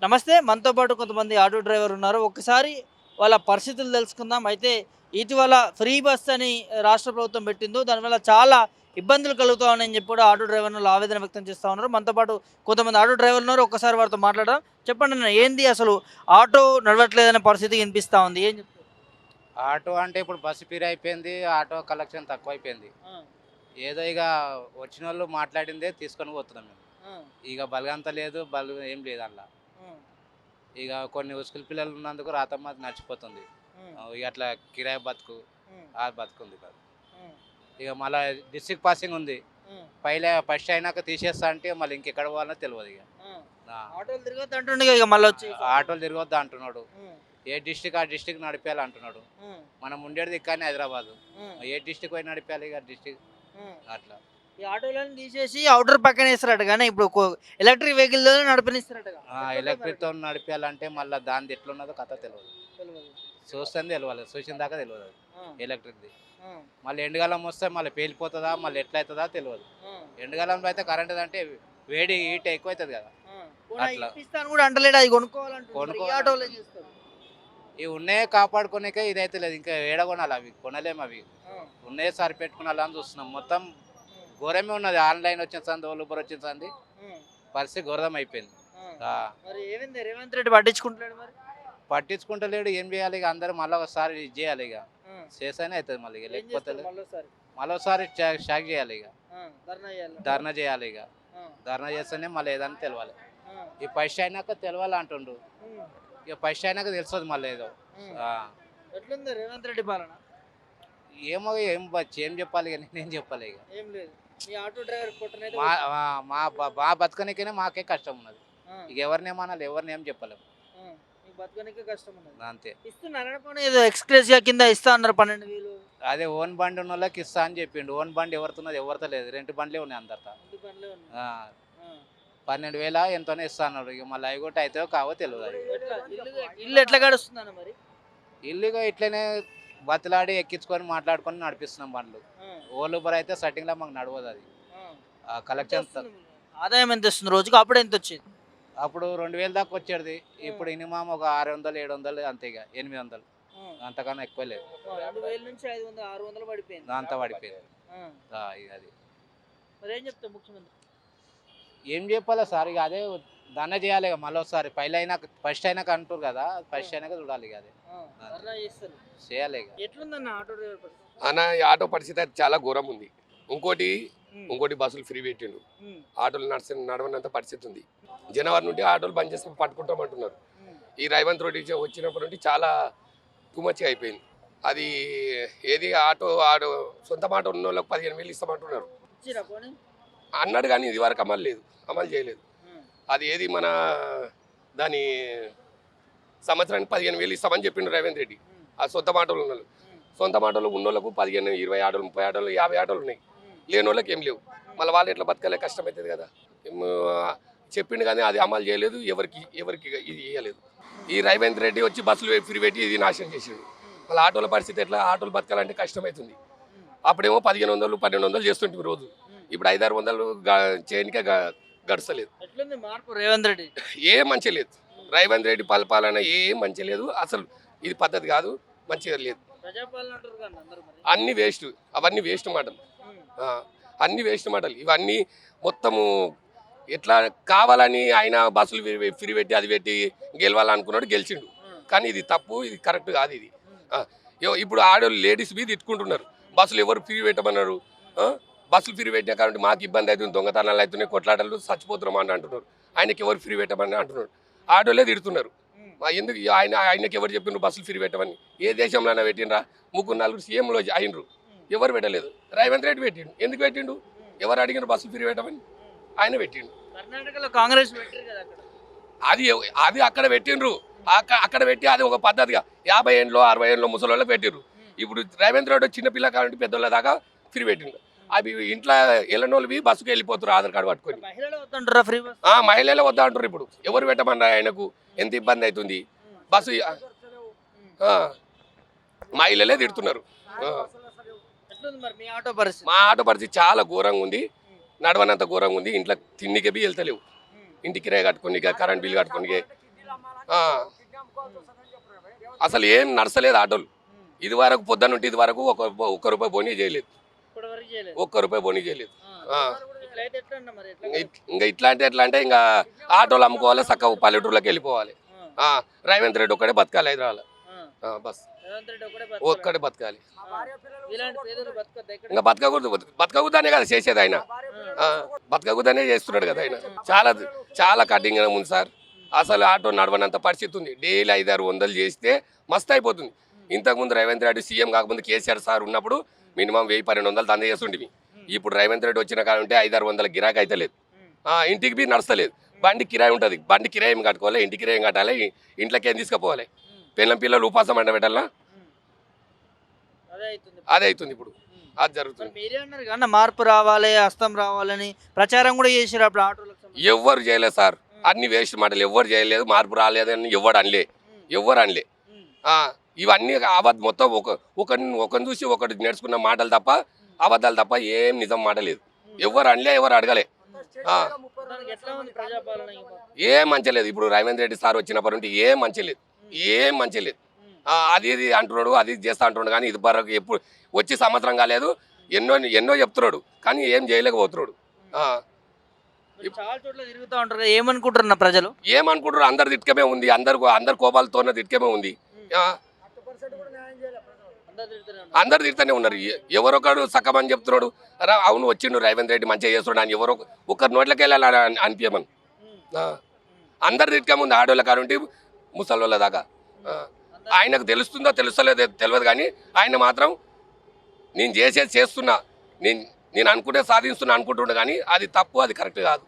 నమస్తే. మనతో పాటు కొంతమంది ఆటో డ్రైవర్ ఉన్నారు. ఒక్కసారి వాళ్ళ పరిస్థితులు తెలుసుకుందాం. అయితే ఇటీవల ఫ్రీ బస్ అని రాష్ట్ర ప్రభుత్వం పెట్టిందో దానివల్ల చాలా ఇబ్బందులు కలుగుతా ఉన్నాయని చెప్పి కూడా ఆటో డ్రైవర్లు ఆవేదన వ్యక్తం చేస్తా ఉన్నారు. మనతో పాటు కొంతమంది ఆటో డ్రైవర్లు ఉన్నారు. ఒక్కసారి వారితో మాట్లాడదాం. చెప్పండి అన్న, ఏంది అసలు ఆటో నడవట్లేదనే పరిస్థితి వినిపిస్తా ఉంది. ఏం చెప్తారు? ఆటో అంటే ఇప్పుడు బస్సు ఫ్రీ అయిపోయింది. ఆటో కలెక్షన్ తక్కువైపోయింది. ఆ! ఏదో ఇక వచ్చినోళ్ళు మాట్లాడిందే తీసుకొని పోతున్నాం మేము. ఆ! ఇక బలగంత లేదు, ఏం లేదు అందులో. హ్మ్. ఇక కొన్ని ఉసుకుల పిల్లలు ఉన్నందుకు రాతమ్మది నడిచిపోతుంది. హ్మ్. ఇక అట్లా కిరాయి బతుకు హ్మ్. ఆ బతుకుంది కాదు. హ్మ్. ఇక మళ్ళీ డిస్ట్రిక్ట్ పాసింగ్ ఉంది. హ్మ్. ఫస్ట్ అయినాక తీసేస్తా అంటే మళ్ళీ ఇంకెక్కడ పోవాలో తెలియదు ఇక. ఆ! ఆ, ఆటోలు తిరగొద్దు అంటుండే ఇక మళ్ళీ వచ్చి. ఆటోలు తిరగొద్దు అంటున్నాడు. హ్మ్. ఏ డిస్టిక్ ఆ డిస్టిక్ నడిపేయాలి అంటున్నాడు. హ్మ్. మనం ఉండేది కానీ హైదరాబాద్. హ్మ్. ఏ డిస్టిక్ పోయి నడిపేయాలి ఇక డిస్టిక్ హ్మ్. అట్లా. ఈ ఆటోలను తీసేసి అవుటర్ పక్కన వేస్తారట కానీ ఇప్పుడు ఎలక్ట్రిక్ వెహికల్లోనే నడపనిస్తారట. ఎలక్ట్రిక్‌తో నడిపియాలంటే మళ్ళా దానిది ఎట్లున్నదో కథ తెలవదు. చూస్తేనే తెలవాలి. చూసిన దాకా తెలవదు అది ఎలక్ట్రిక్‌ది. మళ్ళీ ఎండాకాలం వస్తే మళ్ళీ పేలిపోతదా? మళ్ళీ ఎట్లయితదా తెలవదు. ఎండాకాలంలో అయితే కరెంట్‌దంటే వేడి హీట్ ఎక్కువైతది కదా! అట్లా. ఇప్పిస్తాను కూడా అంటలేడు, అది కొనుక్కోవాలంటున్నారు. మరి ఈ ఆటోలు ఏం చేస్తారు? ఇవి ఉన్నయే కాపాడుకోనీకే ఇదైతే లేదు. ఇంకా ఏడ కొనాలి అవి? కొనలేము అవి. ఉన్నయే సరిపెట్టుకోనాలని చూస్తున్నాం. మొత్తం ఘోరమే ఉన్నది. ఆన్‌లైన్ వచ్చిన సంది, ఊబర్ వచ్చిన సంది పరిస్థితి ఘోరం అయిపోయింది. ఆ! మరి ఏమైంది, రేవంత్ రెడ్డి పట్టించుకుంటలేడు మరి? పట్టించుకుంటలేడు. ఏం చేయాలి ఇక అందరూ మళ్ళా ఒకసారి ఇది చేయాలి ఇక. ఆ. చేస్తేనే అవుతుంది మళ్ళీ ఇక. ఏం లేకపోతే చేస్తారు మళ్ళీసారి? మళ్ళోసారి స్ట్రైక్ చేయాలి ఇక. ధర్నా చేయాలి. ధర్నా చేయాలి ఇక. ఆ. ధర్నా చేస్తేనే మళ్ళీ ఏదైనా తెలవాలి. ఆ. ఈ ఫస్ట్ అయినాక తెలవాలి అంటుండు. ఉమ్. ఇక ఫస్ట్ అయినాక తెలుస్తుంది మళ్ళీ ఏదో. ఉమ్. ఆ. ఎట్లుంది రేవంత్ రెడ్డి పాలన? ఏమో ఏం చెప్పాలి ఇక, నేనేం చెప్పాలి ఇక. ఏం లేదు. మీ ఆటో డ్రైవర్ కొట్టనైతే మా మా బతకనికనే మాకే కష్టం ఉన్నది. ఆ. ఇక ఎవరినేమనాలి, ఎవరిని ఏం చెప్పలేము. ఆ. మీకు బతకనికే కష్టం ఉన్నది. అంతే. ఇస్తున్నారు అనుకోని, ఏదో ఎక్స్‌గ్రేషియా కింద ఇస్తా అన్నారు 12,000. అదే ఓన్ బండి ఉన్న వాళ్ళకి ఇస్తా అని చెప్పిండు. ఓన్ బండి ఎవరితున్నది? ఎవరితో లేదు. రెంట్ బండ్లే ఉన్నాయి అందరితో. ఇంటి పనులే ఉన్నాయి. ఆ. ఆ. 12,000 ఎంతోనే ఇస్తా అన్నాడు. ఇక మళ్ళీ అవి కూడా అవుతాయో కావో తెలియదు అది. ఎట్లా ఇల్లు ఎట్లా గడుస్తుందన్న మరి? ఇల్లుగా ఇట్లనే బతిలాడి ఎక్కించుకొని మాట్లాడుకొని నడిపిస్తున్నాం బండ్లు. ఆ. ఓల్ ఊబర్ అయితే సెట్టింగ్లో మాకు నడవదు అది. ఆ. ఎంత కలెక్షన్ వస్తుంది? ఆదాయం ఎంత వస్తుంది రోజుకి? అప్పుడు ఎంత వచ్చేది? అప్పుడు 2,000 దాకా వచ్చేది. ఇప్పుడు మినిమం ఒక 600, 700 అంతే ఇక 800. అంతకన్నా ఎక్కువ లేదు. 2,000 నుంచి 500, 600 పడిపోయింది. అంతా పడిపోయింది. ఇక అది మరి ఏం చెప్తావు ముఖ్యమంత్రి? ఏం చెప్పాలి సార్, ఇక అదే ధర్నా చేయాలి ఇక మళ్ళీ ఒకసారి. ఫస్ట్ అయినాక అంటారు కదా, ఫస్ట్ అయినాక చూడాలి ఇక అదే ధర్నా చేస్తారు. చేయాలి ఇక. ఎట్లుందన్న ఆటో డ్రైవర్ పరిస్థితి? అన్న ఈ ఆటో పరిస్థితి అయితే చాలా ఘోరం ఉంది. ఇంకోటి ఉమ్. ఇంకోటి బస్సులు ఫ్రీ పెట్టిండు. ఉమ్. ఆటోలు నడవనంత పరిస్థితి ఉంది. జనవరి నుండి ఆటోలు బంద్ చేసి పట్టుకుంటామంటున్నారు. ఉమ్. ఈ రేవంత్ రెడ్డి వచ్చినప్పటి నుండి చాలా టూ మచ్ అయిపోయింది. అది ఏది ఆటో సొంత ఆటో ఉన్న వాళ్ళకి 15,000 ఇస్తామంటున్నారు. ఇచ్చిరా పోనీ? అన్నాడు కానీ ఇది వరకు అమలు చేయలేదు. ఉమ్. అది ఏది మన దాని సంవత్సరానికి 15,000 ఇస్తామని చెప్పిండు రేవంత్ రెడ్డి. ఉమ్. ఆ సొంత ఆటోలు ఉన్న వాళ్ళు. సొంత ఆటోలు ఉన్న వాళ్ళకు 15, 20 ఆటోలు, 30 ఆటోలు, 50 ఆటోలు ఉన్నాయి. లేని వాళ్ళకి ఏం లేవు. మళ్ళీ వాళ్ళు ఎట్లా బతకాలే, కష్టమవుతుంది కదా. చెప్పిండు కానీ అది అమలు చేయలేదు. ఎవరికి ఇది ఇవ్వలేదు. ఈ రేవంత్ రెడ్డి వచ్చి బస్సులు ఫ్రీ పెట్టి ఇది నాశనం చేసిండు. మళ్ళీ ఆటోల పరిస్థితి ఎట్లా? ఆటోలు బతకాలంటే కష్టమవుతుంది. అప్పుడేమో 1,500, 1,200 చేస్తుంటే రోజు. ఇప్పుడు 500-600 చేయనికే గడచలేదు. ఎట్లుంది మార్పు రేవంత్ రెడ్డి? ఏం మంచి లేదు. రేవంత్ రెడ్డి పాలన ఏం మంచి లేదు. అసలు ఇది పద్ధతి కాదు, మంచిగా లేదు. ప్రజాపాలన అంటారు కదా అందరూ మరి. అన్ని వేస్ట్. అవన్నీ వేస్ట్ మాటలు. అన్ని వేస్ట్ మాటలు ఇవన్నీ. మొత్తము ఎట్లా కావాలని ఆయన బస్సులు ఫ్రీ పెట్టి అది పెట్టి గెలవాలనుకున్నాడు, గెలిచిండు. కానీ ఇది తప్పు, ఇది కరెక్ట్ కాదు ఇది. ఇప్పుడు ఆడవాళ్ళు లేడీస్ మీద ఇట్టుకుంటున్నారు. బస్సులు ఎవరు ఫ్రీ పెట్టమన్నారు? బస్సులు ఫ్రీ పెట్టినా కాబట్టి మాకు ఇబ్బంది అవుతుంది, దొంగతనాలు అవుతున్నాయి, కొట్లాటలు, చచ్చిపోతున్నాం అని అంటున్నారు. ఆయనకి ఎవరు ఫ్రీ పెట్టమని అంటున్నారు. ఆడోళ్ళే తిడుతున్నారు. ఎందుకు ఆయనకి ఎవరు చెప్పినారు బస్సులు ఫ్రీ పెట్టమని? ఏ దేశంలోనే పెట్టినరా? 3-4 సీఎంలో అయినరు, ఎవరు పెట్టలేదు. రేవంత్ రెడ్డి పెట్టిండు. ఎందుకు పెట్టిండు? ఎవరు అడిగినారు బస్సులు ఫ్రీ పెట్టమని? ఆయన పెట్టిండు. కర్ణాటకలో కాంగ్రెస్ పెట్టారు కదా అక్కడ. అది అక్కడ పెట్టిండ్రు. అక్కడ పెట్టి అది ఒక పద్ధతిగా 50 ఏళ్ళలో 60 ఏళ్ళలో ముసలి పెట్టిండ్రు. ఇప్పుడు రేవంత్ రెడ్డి చిన్నపిల్ల కాబట్టి పెద్దోళ్ళ దాకా ఫ్రీ పెట్టిండు. అవి ఇంట్లో వెళ్ళనోళ్ళవి బస్సుకు వెళ్ళిపోతారు ఆధార్ కార్డు పట్టుకొని. మహిళలు వద్దంటారా ఫ్రీ బస్? మహిళలే వద్దా అంటారు. ఇప్పుడు ఎవరు పెట్టమన్నారు? ఆయనకు ఎంత ఇబ్బంది అవుతుంది బస్సు. మహిళలే తిడుతున్నారు. ఎట్లుంది మరి మీ ఆటో పరిస్థితి? మా ఆటో పరిస్థితి చాలా ఘోరంగా ఉంది. నడవనంత ఘోరంగా ఉంది. ఇంట్లో తిండికి బి వెళ్తలేవు. ఇంటికి కిరాయి కట్టుకొని, కరెంట్ బిల్ కట్టుకొని, ఆ, అసలు ఏం నడసలేదు ఆటోలు. ఇది వరకు పొద్దున్నుంటి ఇది వరకు ఒక్క రూపాయి బోనీ చేయలేదు, ఇప్పటివరకు చేయలేదు. ఒక్క రూపాయి బోనీ చేయలేదు. ఆ. ఇట్లయితే ఎట్లా అన్న మరి ఎట్లా? ఇంకా ఎట్లా అంటే ఇంకా ఆటోలు అమ్ముకోవాలి, చక్కగా పల్లెటూరులోకి వెళ్ళిపోవాలి. రేవంత్ రెడ్డి ఒక్కడే బతకాలి హైదరాబాద్. బస్ రేవంత్ రెడ్డి ఒకటే ఒక్కడే బతకాలి. ఇలాంటి పేదలు బతకొద్దా ఇక్కడ? ఇంకా బతకకూడదనే కదా చేసేది ఆయన. బతకకూడదనే చేస్తున్నాడు కదా ఆయన. చాలా కఠినంగా ఉంది సార్. అసలు ఆటో నడవనంత పరిస్థితి ఉంది. డైలీ 500-600 చేస్తే మస్తు అయిపోతుంది. ఇంతకుముందు రేవంత్ రెడ్డి సీఎం కాకముందు కేసీఆర్ సార్ ఉన్నప్పుడు మినిమం 1000-1200 దంద చేస్తుండేవి. ఇప్పుడు రేవంత్ రెడ్డి వచ్చిన కాడ ఉంటే 500-600 గిరాకీ అయితే లేదు. ఇంటికి బి నడుస్తలేదు. బండి కిరాయి ఉంటుంది, బండి కిరాయి ఏం కట్టుకోవాలి, ఇంటి కిరాయి ఏం కట్టాలి, ఇంట్లోకి ఏం తీసుకుపోవాలి, పిల్లలు ఉపాసం అంట పెట్టాలా, అదే అవుతుంది ఇప్పుడు. అది జరుగుతుంది. మీరే అన్నారు కానీ మార్పు రావాలి, హస్తం రావాలని ప్రచారం కూడా చేసారు అప్పుడు ఆటోలకు సంబంధించి. ఎవ్వరు చేయలేదు సార్, అన్ని వేస్ట్ మాటలు. ఎవ్వరు చేయలేదు, మార్పు రాలేదని ఎవరు అనలే. ఇవన్నీ అబద్ధం మొత్తం. ఒకరిని చూసి ఒకటి నేర్చుకున్న మాటలు తప్ప, అబద్ధాలు తప్ప ఏం నిజం మాట లేదు. ఎవరు అనలే, ఎవరు అడగలే. దానికి ఎట్లా ఉంది ప్రజాపాలన? ఏం మంచిలేదు. ఇప్పుడు రేవంత్ రెడ్డి సార్ వచ్చినప్పటి నుండి ఏం మంచిలేదు. అది ఇది అంటున్నాడు, అది చేస్తా అంటున్నాడు. కానీ ఇది వరకు ఎప్పుడు వచ్చి సంవత్సరం కాలేదు. ఎన్నో చెప్తున్నాడు, కానీ ఏం చేయలేకపోతున్నాడు. చాలా చోట్ల తిరుగుతూ ఉంటారు. ఏమనుకుంటున్నారు ప్రజలు? ఏమనుకుంటారు, అందరు తిట్టుకమే ఉంది. అందరు కోపాలతోనే తిట్టుకమే ఉంది. అందరు తిడుతూనే ఉన్నారు. ఎవరొకడు సక్కమని చెప్తున్నాడు. అవును వచ్చిండు రేవంత్ రెడ్డి మంచిగా చేస్తున్నాడు అని ఎవరో ఒకరి నోట్లకి వెళ్ళాలి అనిపించమని. అందరు తిట్టుకమే ఉంది, ఆడోళ్ళ కానుంటి ముసలోళ్ళ దాకా. ఆయనకు తెలుస్తుందో తెలుస్తలేదో తెలియదు, కానీ ఆయన మాత్రం నేను చేస్తున్నా, నేను అనుకుంటే సాధిస్తున్నా అనుకుంటుండే. కానీ అది తప్పు, అది కరెక్ట్ కాదు.